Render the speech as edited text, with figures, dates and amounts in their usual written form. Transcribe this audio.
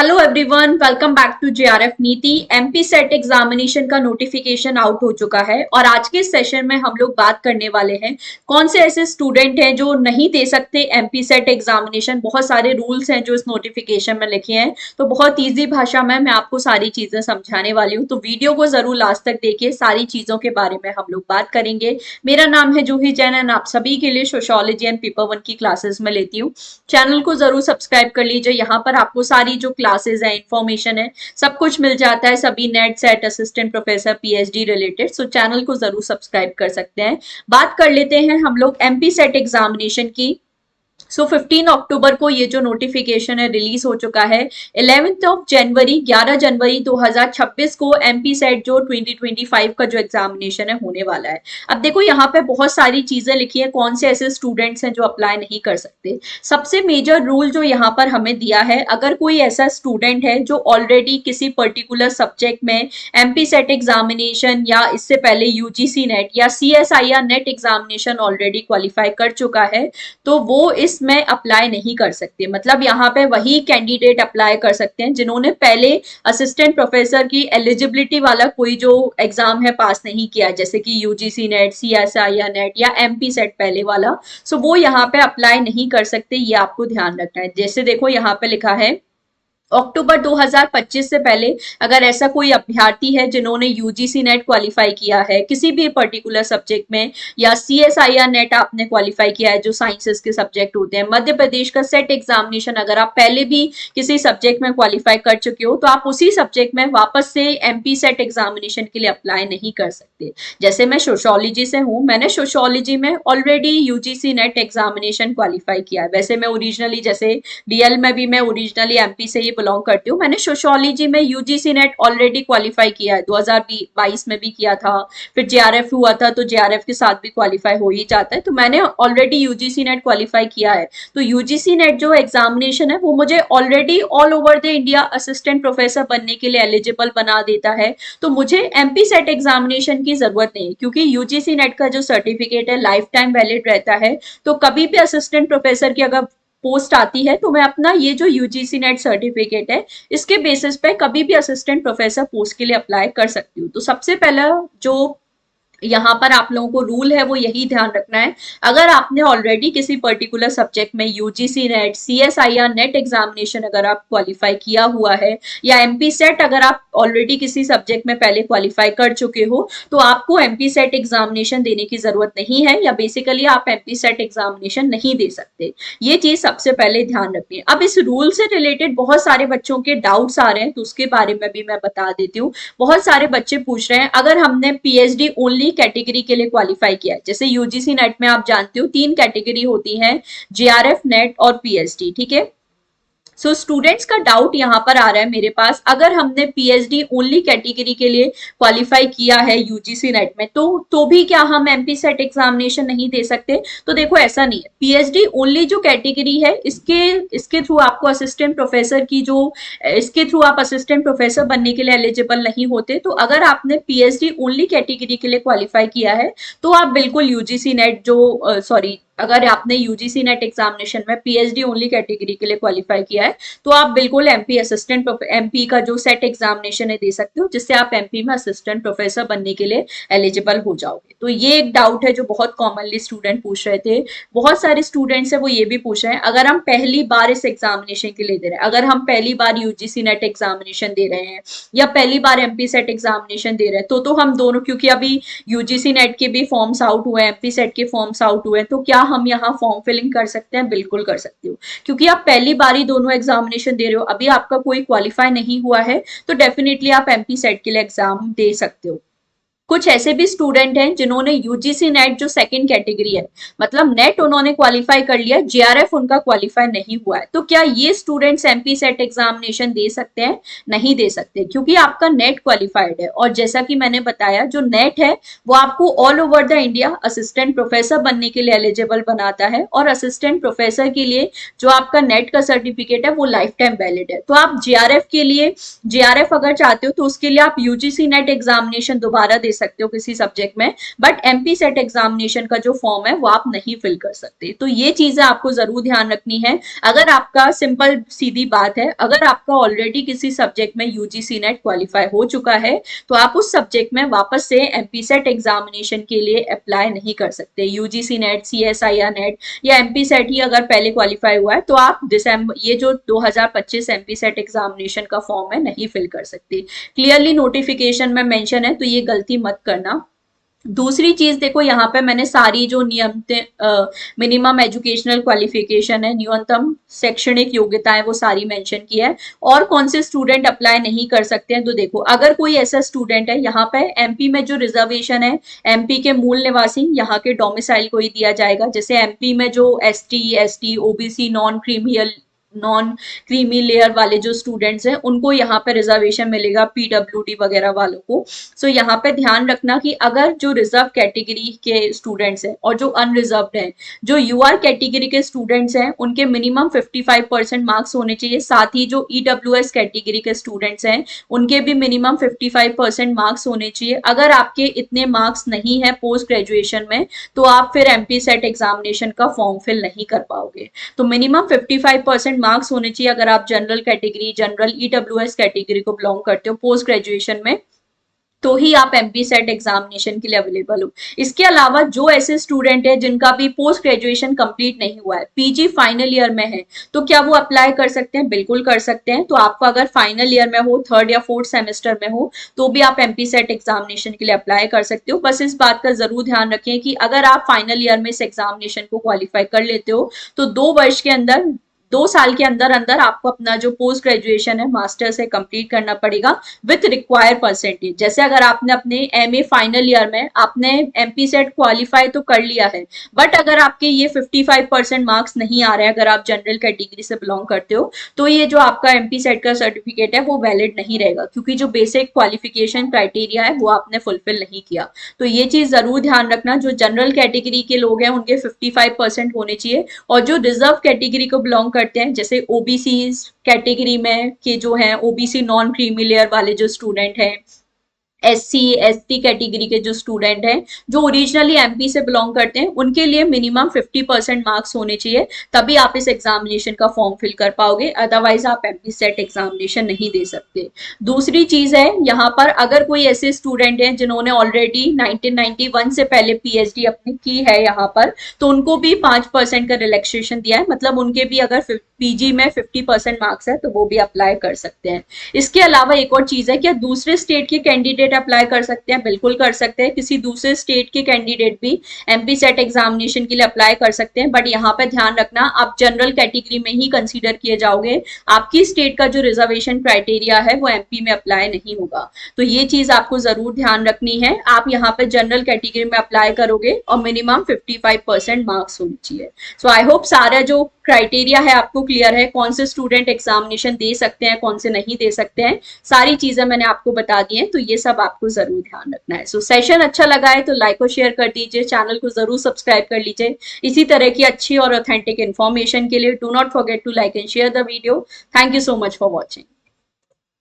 Hello everyone, welcome back to JRF Niti. MP SET examination का notification out हो चुका है और आज के सेशन में हम लोग बात करने वाले हैं कौन से ऐसे स्टूडेंट हैं जो नहीं दे सकते एमपी सेट एग्जामिनेशन। बहुत सारे रूल्स हैं जो इस नोटिफिकेशन में लिखे हैं, तो बहुत ईजी भाषा में मैं आपको सारी चीजें समझाने वाली हूँ, तो वीडियो को जरूर लास्ट तक देखिए। सारी चीजों के बारे में हम लोग बात करेंगे। मेरा नाम है जूही जैन एंड आप सभी के लिए सोशियोलॉजी एंड पेपर 1 की क्लासेस में लेती हूँ। चैनल को जरूर सब्सक्राइब कर लीजिए, यहाँ पर आपको सारी जो क्लासेस है, इंफॉर्मेशन है, सब कुछ मिल जाता है, सभी net set assistant professor PhD related. सो चैनल को जरूर सब्सक्राइब कर सकते हैं। बात कर लेते हैं हम लोग एमपी सेट एग्जामिनेशन की। 15 अक्टूबर को ये जो नोटिफिकेशन है रिलीज हो चुका है। 11 जनवरी 2026 को एमपी सेट जो 2025 का जो एग्जामिनेशन है होने वाला है। अब देखो यहाँ पे बहुत सारी चीजें लिखी है, कौन से ऐसे स्टूडेंट्स हैं जो अप्लाई नहीं कर सकते। सबसे मेजर रूल जो यहाँ पर हमें दिया है, अगर कोई ऐसा स्टूडेंट है जो ऑलरेडी किसी पर्टिकुलर सब्जेक्ट में एमपी सेट एग्जामिनेशन या इससे पहले यूजीसी नेट या CSIR net examination already qualify कर चुका है, तो वो इसमें अप्लाई नहीं कर सकते। मतलब यहाँ पे वही कैंडिडेट अप्लाई कर सकते हैं जिन्होंने पहले असिस्टेंट प्रोफेसर की एलिजिबिलिटी वाला कोई जो एग्जाम है पास नहीं किया, जैसे कि यूजीसी नेट, सीएसआईआर नेट या एमपी सेट पहले वाला। सो वो यहाँ पे अप्लाई नहीं कर सकते, ये आपको ध्यान रखना है। जैसे देखो यहाँ पे लिखा है अक्टूबर 2025 से पहले अगर ऐसा कोई अभ्यर्थी है जिन्होंने यूजीसी नेट क्वालिफाई किया है किसी भी पर्टिकुलर सब्जेक्ट में, या सीएसआईआर नेट आपने क्वालिफाई किया है जो साइंसेस के सब्जेक्ट होते हैं, मध्य प्रदेश का सेट एग्जामिनेशन अगर आप पहले भी किसी सब्जेक्ट में क्वालिफाई कर चुके हो, तो आप उसी सब्जेक्ट में वापस से एमपी सेट एग्जामिनेशन के लिए अप्लाई नहीं कर सकते। जैसे मैं सोशियोलॉजी से हूँ, मैंने सोशियोलॉजी में already UGC net examination qualify किया है। वैसे मैं ओरिजिनली, जैसे डीएल में भी मैं ओरिजिनली एमपी से ही बिलोंग करती हूँ। मैंने सोशियोलॉजी में यूजीसी नेट ऑलरेडी क्वालिफाई किया है, 2022 में भी किया था। फिर जेआरएफ हुआ था तो जेआरएफ के साथ भी क्वालिफाई हो ही जाता है, तो मैंने ऑलरेडी यूजीसी नेट क्वालिफाई किया है। तो यूजीसी नेट जो एग्जामिनेशन है वो मुझे already all over the India assistant professor बनने के लिए एलिजिबल बना देता है। तो मुझे एमपी सेट एग्जामिनेशन की जरूरत नहीं, क्योंकि यूजीसी नेट का जो सर्टिफिकेट है लाइफ टाइम वैलिड रहता है। तो कभी भी असिस्टेंट प्रोफेसर की अगर पोस्ट आती है तो मैं अपना ये जो यूजीसी नेट सर्टिफिकेट है इसके बेसिस पे कभी भी असिस्टेंट प्रोफेसर पोस्ट के लिए अप्लाई कर सकती हूँ। तो सबसे पहला जो यहाँ पर आप लोगों को रूल है वो यही ध्यान रखना है, अगर आपने ऑलरेडी किसी पर्टिकुलर सब्जेक्ट में UGC net, CSIR net examination अगर आप क्वालिफाई किया हुआ है, या एमपी सेट अगर आप ऑलरेडी किसी सब्जेक्ट में पहले क्वालिफाई कर चुके हो, तो आपको एमपी सेट एग्जामिनेशन देने की जरूरत नहीं है, या बेसिकली आप एमपी सेट एग्जामिनेशन नहीं दे सकते। ये चीज सबसे पहले ध्यान रखनी है। अब इस रूल से रिलेटेड बहुत सारे बच्चों के डाउट्स आ रहे हैं, तो उसके बारे में भी मैं बता देती हूँ। बहुत सारे बच्चे पूछ रहे हैं, अगर हमने पीएचडी ओनली कैटेगरी के लिए क्वालिफाई किया है, जैसे यूजीसी नेट में आप जानते हो 3 कैटेगरी होती हैं, जेआरएफ नेट और पीएचडी, ठीक है। सो स्टूडेंट्स का डाउट यहाँ पर आ रहा है मेरे पास, अगर हमने पीएचडी ओनली कैटेगरी के लिए क्वालिफाई किया है यूजीसी नेट में, तो भी क्या हम एमपी सेट एग्जामिनेशन नहीं दे सकते? तो देखो ऐसा नहीं है। पीएचडी ओनली जो कैटेगरी है इसके थ्रू आपको असिस्टेंट प्रोफेसर की जो इसके थ्रू आप असिस्टेंट प्रोफेसर बनने के लिए एलिजिबल नहीं होते। तो अगर आपने पीएचडी ओनली कैटेगरी के लिए क्वालिफाई किया है तो आप बिल्कुल यूजीसी नेट जो सॉरी अगर आपने यूजीसी नेट एग्जामिनेशन में पीएचडी ओनली कैटेगरी के लिए क्वालिफाई किया है तो आप बिल्कुल एमपी का जो सेट एग्जामिनेशन है दे सकते हो, जिससे आप एमपी में असिस्टेंट प्रोफेसर बनने के लिए एलिजिबल हो जाओगे। तो ये एक डाउट है जो बहुत कॉमनली स्टूडेंट पूछ रहे थे। बहुत सारे स्टूडेंट्स है वो ये भी पूछ रहे हैं, अगर हम पहली बार इस एग्जामिनेशन के लिए दे रहे हैं, अगर हम पहली बार यूजीसी नेट एग्जामिनेशन दे रहे हैं या पहली बार एमपी सेट एग्जामिनेशन दे रहे हैं, तो हम दोनों, क्योंकि अभी यूजीसी नेट के भी फॉर्म्स आउट हुए हैं, एमपी सेट के फॉर्म्स आउट हुए हैं, तो क्या हम यहाँ फॉर्म फिलिंग कर सकते हैं? बिल्कुल कर सकते हो, क्योंकि आप पहली बार ही दोनों एग्जामिनेशन दे रहे हो, अभी आपका कोई क्वालिफाई नहीं हुआ है, तो डेफिनेटली आप एमपी सेट के लिए एग्जाम दे सकते हो। कुछ ऐसे भी स्टूडेंट हैं जिन्होंने यूजीसी नेट जो सेकंड कैटेगरी है, मतलब नेट उन्होंने क्वालिफाई कर लिया, जेआरएफ उनका क्वालिफाई नहीं हुआ है, तो क्या ये स्टूडेंट्स एमपी सेट एग्जामिनेशन दे सकते हैं? नहीं दे सकते, क्योंकि आपका नेट क्वालिफाइड है। और जैसा कि मैंने बताया, जो नेट है वो आपको all over the India assistant professor बनने के लिए एलिजिबल बनाता है, और असिस्टेंट प्रोफेसर के लिए जो आपका नेट का सर्टिफिकेट है वो लाइफ टाइम वैलिड है। तो आप जेआरएफ के लिए, जेआरएफ अगर चाहते हो तो उसके लिए आप यूजीसी नेट एग्जामिनेशन दोबारा दे सकते हो किसी सब्जेक्ट में, बट एमपी सेट एग्जामिनेशन का जो फॉर्म है वो आप नहीं फिल कर सकते। तो ये चीजें आपको जरूर ध्यान रखनी है। अगर आपका सिंपल सीधी बात है, अगर आपका ऑलरेडी किसी सब्जेक्ट में यूजीसी नेट क्वालिफाई हो चुका है तो आप उस सब्जेक्ट में वापस से एमपी सेट एग्जामिनेशन के लिए अप्लाई नहीं कर सकते। यूजीसी नेट, सीएसआईआर नेट या एमपी सेट ही अगर पहले क्वालिफाई हुआ है तो आप दिसंबर ये जो 2025 एमपी सेट एग्जामिनेशन का फॉर्म है नहीं फिल कर सकते। क्लियरली नोटिफिकेशन में मेंशन है, तो ये गलती मत करना। दूसरी चीज देखो, यहाँ पे मैंने सारी जो नियमित मिनिमम एजुकेशनल क्वालिफिकेशन है, न्यूनतम शैक्षणिक योग्यता है, वो सारी मेंशन की है। और कौन से स्टूडेंट अप्लाई नहीं कर सकते हैं, तो देखो अगर कोई ऐसा स्टूडेंट है, यहाँ पे एमपी में जो रिजर्वेशन है, एमपी के मूल निवासी यहाँ के डोमिसाइल को ही दिया जाएगा। जैसे एमपी में जो ST, OBC, non creamy layer वाले जो स्टूडेंट्स हैं उनको यहाँ पे रिजर्वेशन मिलेगा, पीडब्ल्यूडी वगैरह वालों को। सो यहाँ पे ध्यान रखना कि अगर जो रिजर्व कैटेगरी के स्टूडेंट्स हैं और जो अनरिजर्व्ड हैं, जो यूआर कैटेगरी के स्टूडेंट्स हैं, उनके मिनिमम 55% मार्क्स होने चाहिए। साथ ही जो ईडब्ल्यूएस कैटेगरी के स्टूडेंट्स हैं उनके भी मिनिमम 55% मार्क्स होने चाहिए। अगर आपके इतने मार्क्स नहीं है पोस्ट ग्रेजुएशन में तो आप फिर एमपी सेट एग्जामिनेशन का फॉर्म फिल नहीं कर पाओगे। तो मिनिमम 55% मार्क्स होने चाहिए अगर आप general category, general EWS category को बिलोंग करते हो पोस्ट ग्रेजुएशन में, तो ही आप एमपी सेट एग्जामिनेशन के लिए अवेलेबल हो। इसके अलावा जो ऐसे स्टूडेंट है जिनका भी पोस्ट ग्रेजुएशन कंप्लीट नहीं हुआ है, पीजी फाइनल ईयर में है, तो क्या वो अप्लाई कर सकते हैं? बिल्कुल कर सकते हैं। तो आपको अगर फाइनल ईयर में हो, थर्ड या फोर्थ सेमेस्टर में हो, तो भी आप एमपी सेट एग्जामिनेशन के लिए अप्लाई कर सकते हो। बस इस बात का जरूर ध्यान रखें कि अगर आप फाइनल ईयर में इस एग्जामिनेशन को क्वालिफाई कर लेते हो तो 2 वर्ष के अंदर, 2 साल के अंदर अंदर आपको अपना जो पोस्ट ग्रेजुएशन है, मास्टर्स है, कंप्लीट करना पड़ेगा विथ रिक्वायर्ड परसेंटेज। जैसे अगर आपने अपने एमए फाइनल ईयर में आपने एमपी सेट क्वालिफाई तो कर लिया है, बट अगर आपके ये 55% मार्क्स नहीं आ रहे हैं, अगर आप जनरल कैटेगरी से बिलोंग करते हो, तो ये जो आपका एमपी सेट का सर्टिफिकेट है वो वैलिड नहीं रहेगा, क्योंकि जो बेसिक क्वालिफिकेशन क्राइटेरिया है वो आपने फुलफिल नहीं किया। तो ये चीज जरूर ध्यान रखना, जो जनरल कैटेगरी के लोग हैं उनके 55% होने चाहिए, और जो रिजर्व कैटेगरी को बिलोंग करते हैं, जैसे ओबीसी कैटेगरी में के जो हैं, ओबीसी नॉन क्रीमी लेयर वाले जो स्टूडेंट हैं, एससी एसटी कैटेगरी के जो स्टूडेंट हैं जो ओरिजिनली एमपी से बिलोंग करते हैं, उनके लिए मिनिमम 50% मार्क्स होने चाहिए, तभी आप इस एग्जामिनेशन का फॉर्म फिल कर पाओगे। अदरवाइज आप एमपी सेट एग्जामिनेशन नहीं दे सकते। दूसरी चीज है, यहाँ पर अगर कोई ऐसे स्टूडेंट हैं जिन्होंने ऑलरेडी 1991 से पहले पीएचडी अपनी की है यहाँ पर, तो उनको भी 5% का रिलैक्सेशन दिया है। मतलब उनके भी अगर पीजी में 50% मार्क्स है तो वो भी अप्लाई कर सकते हैं। इसके अलावा एक और चीज है, क्या दूसरे स्टेट के कैंडिडेट अप्लाई कर सकते हैं? बिल्कुल कर सकते हैं। किसी दूसरे स्टेट के कैंडिडेट भी एमपी सेट एग्जामिनेशन के लिए अप्लाई कर सकते हैं, बट यहाँ पे ध्यान रखना आप जनरल कैटेगरी में ही कंसीडर किए जाओगे। आपकी स्टेट का जो रिजर्वेशन क्राइटेरिया है वो एमपी में अप्लाई नहीं होगा। तो ये चीज आपको जरूर ध्यान रखनी है। आप यहाँ पे जनरल कैटेगरी में अप्लाई करोगे और मिनिमम 55% मार्क्स होनी चाहिए। सो आई होप सारा जो क्राइटेरिया है आपको क्लियर है, कौन से स्टूडेंट एग्जामिनेशन दे सकते हैं, कौन से नहीं दे सकते हैं, सारी चीजें मैंने आपको बता दी हैं। तो ये सब आपको जरूर ध्यान रखना है। सो सेशन अच्छा लगा है तो लाइक और शेयर कर दीजिए, चैनल को जरूर सब्सक्राइब कर लीजिए। इसी तरह की अच्छी और ऑथेंटिक इन्फॉर्मेशन के लिए do not forget to like and share the video. Thank you so much for watching.